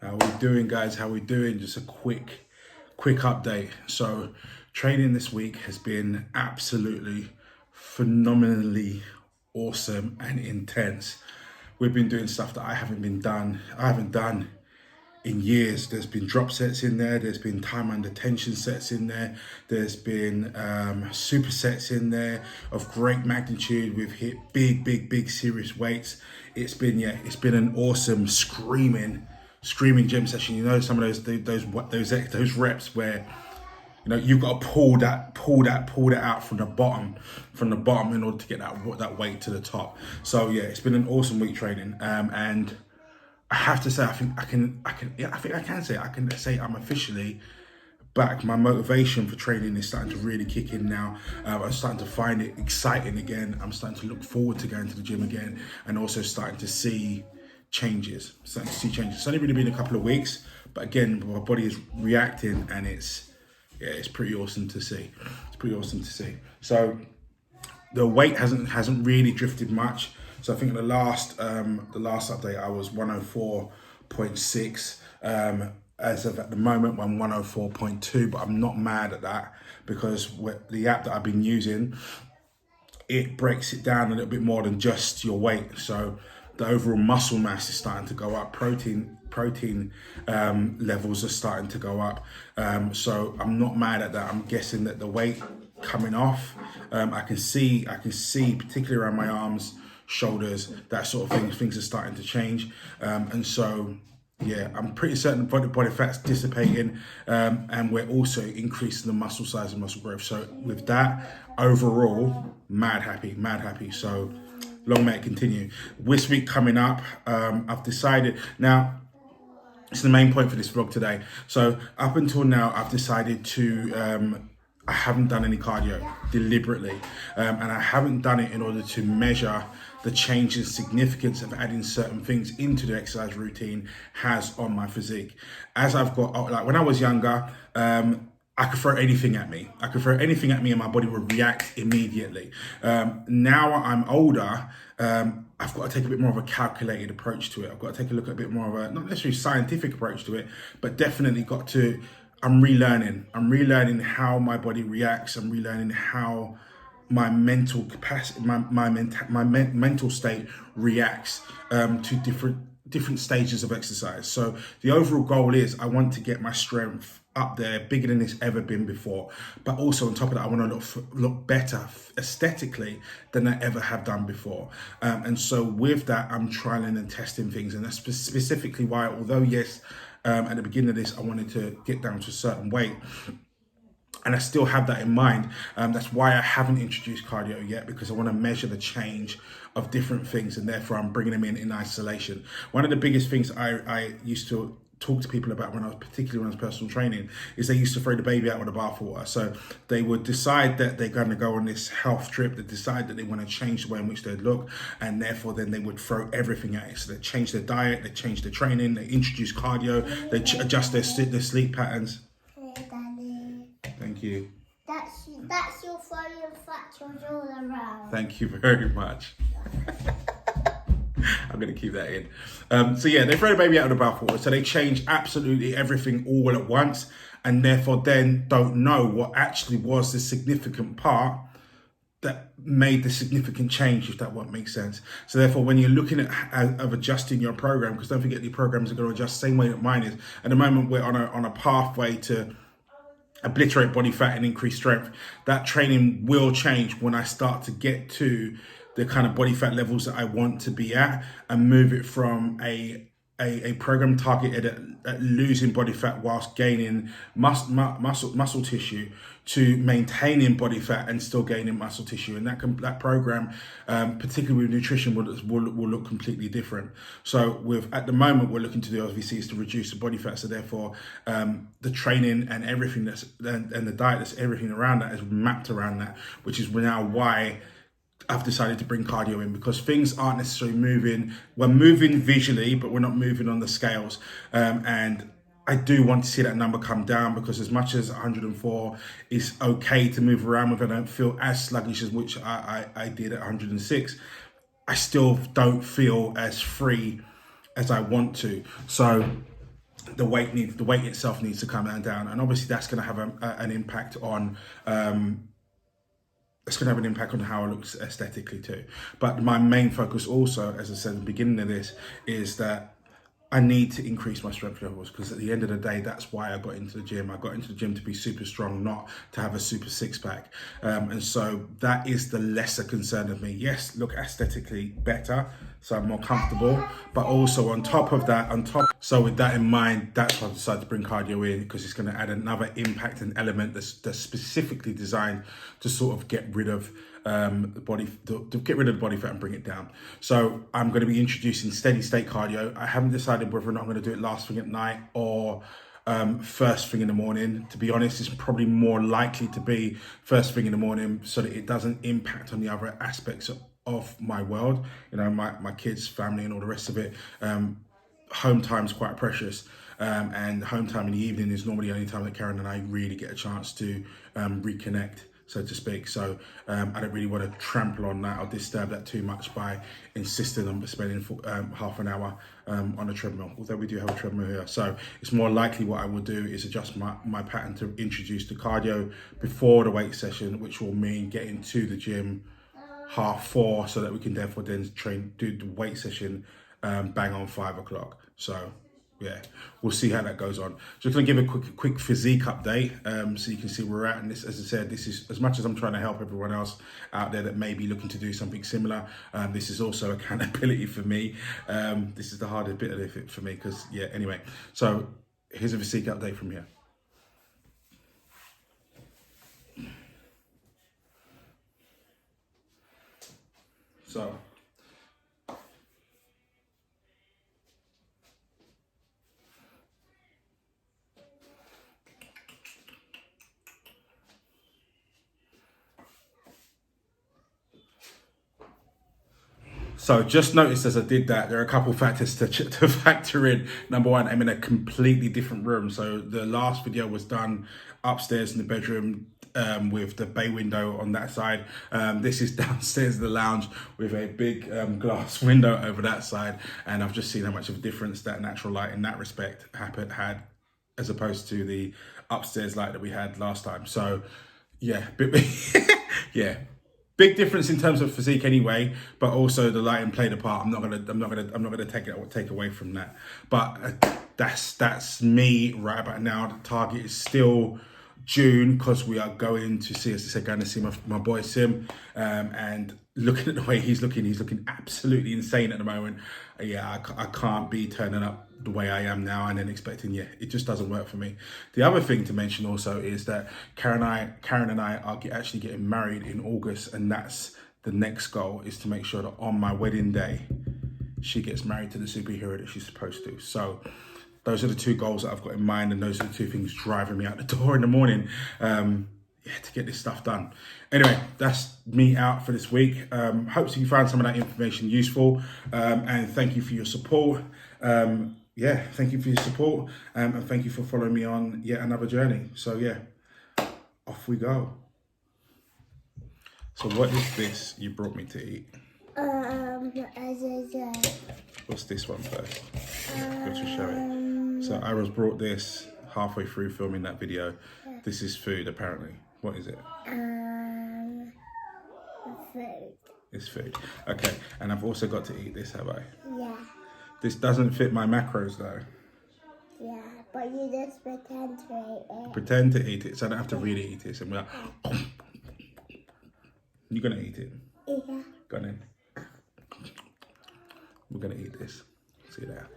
How we doing, guys? How we doing? Just a quick update. So training this week has been absolutely phenomenally awesome and intense. We've been doing stuff that I haven't done in years. There's been drop sets in there, there's been time under tension sets in there, there's been supersets in there of great magnitude. We've hit big serious weights. It's been an awesome screaming gym session. You know, some of those reps where you've got to pull that out from the bottom in order to get that weight to the top. So yeah, it's been an awesome week training, and I have to say, I can say I'm officially back. My motivation for training is starting to really kick in now. I'm starting to find it exciting again. I'm starting to look forward to going to the gym again, and also starting to see changes. It's only really been a couple of weeks, but again, my body is reacting, and it's pretty awesome to see. So the weight hasn't really drifted much. So I think the last update I was 104.6. As of at the moment, I'm 104.2, but I'm not mad at that because the app that I've been using, it breaks it down a little bit more than just your weight. So the overall muscle mass is starting to go up. Protein levels are starting to go up. So I'm not mad at that. I'm guessing that the weight coming off, I can see particularly around my arms, shoulders, that sort of thing. Things are starting to change, and so yeah, I'm pretty certain body fat's dissipating, and we're also increasing the muscle size and muscle growth. So with that, overall, mad happy. So long may it continue. This week coming up, I've decided now. It's the main point for this vlog today. So up until now, I've decided to. I haven't done any cardio deliberately, and I haven't done it in order to measure the change in significance of adding certain things into the exercise routine has on my physique. As I've got, like when I was younger, I could throw anything at me. And my body would react immediately. Now I'm older, I've got to take a bit more of a calculated approach to it. I've got to take a look at a bit more of a, not necessarily scientific approach to it, but definitely I'm relearning how my body reacts. I'm relearning how my mental capacity, my mental state reacts to different stages of exercise. So the overall goal is I want to get my strength up there, bigger than it's ever been before. But also on top of that, I want to look better aesthetically than I ever have done before. And so with that, I'm trialing and testing things. And that's specifically why, although yes, at the beginning of this, I wanted to get down to a certain weight, and I still have that in mind. That's why I haven't introduced cardio yet, because I want to measure the change of different things, and therefore I'm bringing them in isolation. One of the biggest things I used to talk to people about particularly when I was personal training, is they used to throw the baby out with the bathwater. So they would decide that they're going to go on this health trip, they decide that they want to change the way in which they look, and therefore then they would throw everything at it. So they change their diet, they change their training, they introduce cardio, they adjust their sleep patterns. Hey, Daddy. Thank you. That's your throwing fractures all around. Thank you very much. I'm going to keep that in. So yeah, they throw the baby out of the bathwater. So they change absolutely everything all at once, and therefore then don't know what actually was the significant part that made the significant change, if that won't make sense. So therefore, when you're looking at adjusting your program, because don't forget your programs are going to adjust the same way that mine is. At the moment, we're on a pathway to obliterate body fat and increase strength. That training will change when I start to get to the kind of body fat levels that I want to be at, and move it from a program targeted at losing body fat whilst gaining muscle tissue, to maintaining body fat and still gaining muscle tissue. And that program, particularly with nutrition, will look completely different. So at the moment, we're looking to do obviously is to reduce the body fat. So therefore, the training and everything and the diet, that's everything around that is mapped around that, which is now why I've decided to bring cardio in, because things aren't necessarily moving. We're moving visually, but we're not moving on the scales. And I do want to see that number come down, because as much as 104 is okay to move around with, I don't feel as sluggish as which I did at 106. I still don't feel as free as I want to. So the weight itself needs to come down, and obviously that's going to have an impact on. It's going to have an impact on how it looks aesthetically too. But my main focus also, as I said at the beginning of this, is that I need to increase my strength levels, because at the end of the day, that's why I got into the gym. I got into the gym to be super strong, not to have a super six pack. And so that is the lesser concern of me. Yes, look aesthetically better, so I'm more comfortable, but also on top of that, so with that in mind, that's why I decided to bring cardio in, because it's going to add another impact and element that's specifically designed to sort of get rid of the body, to get rid of the body fat and bring it down. So I'm going to be introducing steady state cardio. I haven't decided whether or not I'm going to do it last thing at night or first thing in the morning. To be honest, it's probably more likely to be first thing in the morning, so that it doesn't impact on the other aspects of my world, you know, my kids, family, and all the rest of it. Home time's quite precious. And home time in the evening is normally the only time that Karen and I really get a chance to reconnect, so to speak. So I don't really want to trample on that or disturb that too much by insisting on spending half an hour on a treadmill, although we do have a treadmill here. So it's more likely what I will do is adjust my pattern to introduce the cardio before the weight session, which will mean getting to the gym 4:30, so that we can therefore then do the weight session bang on 5 o'clock. So yeah, we'll see how that goes on. Just going to give a quick physique update, so you can see where we're at. And this, as I said, this is, as much as I'm trying to help everyone else out there that may be looking to do something similar, this is also accountability for me. This is the hardest bit of it for me, because yeah, anyway. So here's a physique update from here. So just noticed as I did that, there are a couple of factors to factor in. Number one, I'm in a completely different room. So the last video was done upstairs in the bedroom with the bay window on that side. This is downstairs in the lounge with a big glass window over that side. And I've just seen how much of a difference that natural light in that respect had, as opposed to the upstairs light that we had last time. So yeah, yeah. Big difference in terms of physique anyway, but also the lighting played a part. I'm not gonna take away from that. But that's me right about now. The target is still June, because we are going to see, as I said, going to see my boy Sim, and looking at the way he's looking absolutely insane at the moment. Yeah, I can't be turning up the way I am now and then expecting, yeah, it just doesn't work for me. The other thing to mention also is that Karen and I are actually getting married in August, and that's the next goal, is to make sure that on my wedding day, she gets married to the superhero that she's supposed to. So those are the two goals that I've got in mind, and those are the two things driving me out the door in the morning, to get this stuff done. Anyway, that's me out for this week. Hopefully you found some of that information useful, and thank you for your support. Thank you for your support, and thank you for following me on yet another journey. So yeah, off we go. So what is this you brought me to eat? What's this one first? Go to show it. So I was brought this halfway through filming that video. This is food, apparently. What is it? Food. It's food. Okay, and I've also got to eat this, have I? Yeah. This doesn't fit my macros though. Yeah, but you just pretend to eat it. Pretend to eat it, so I don't have to really eat it. So I'm like, you're gonna eat it? Yeah. Go on in. We're gonna eat this. See that?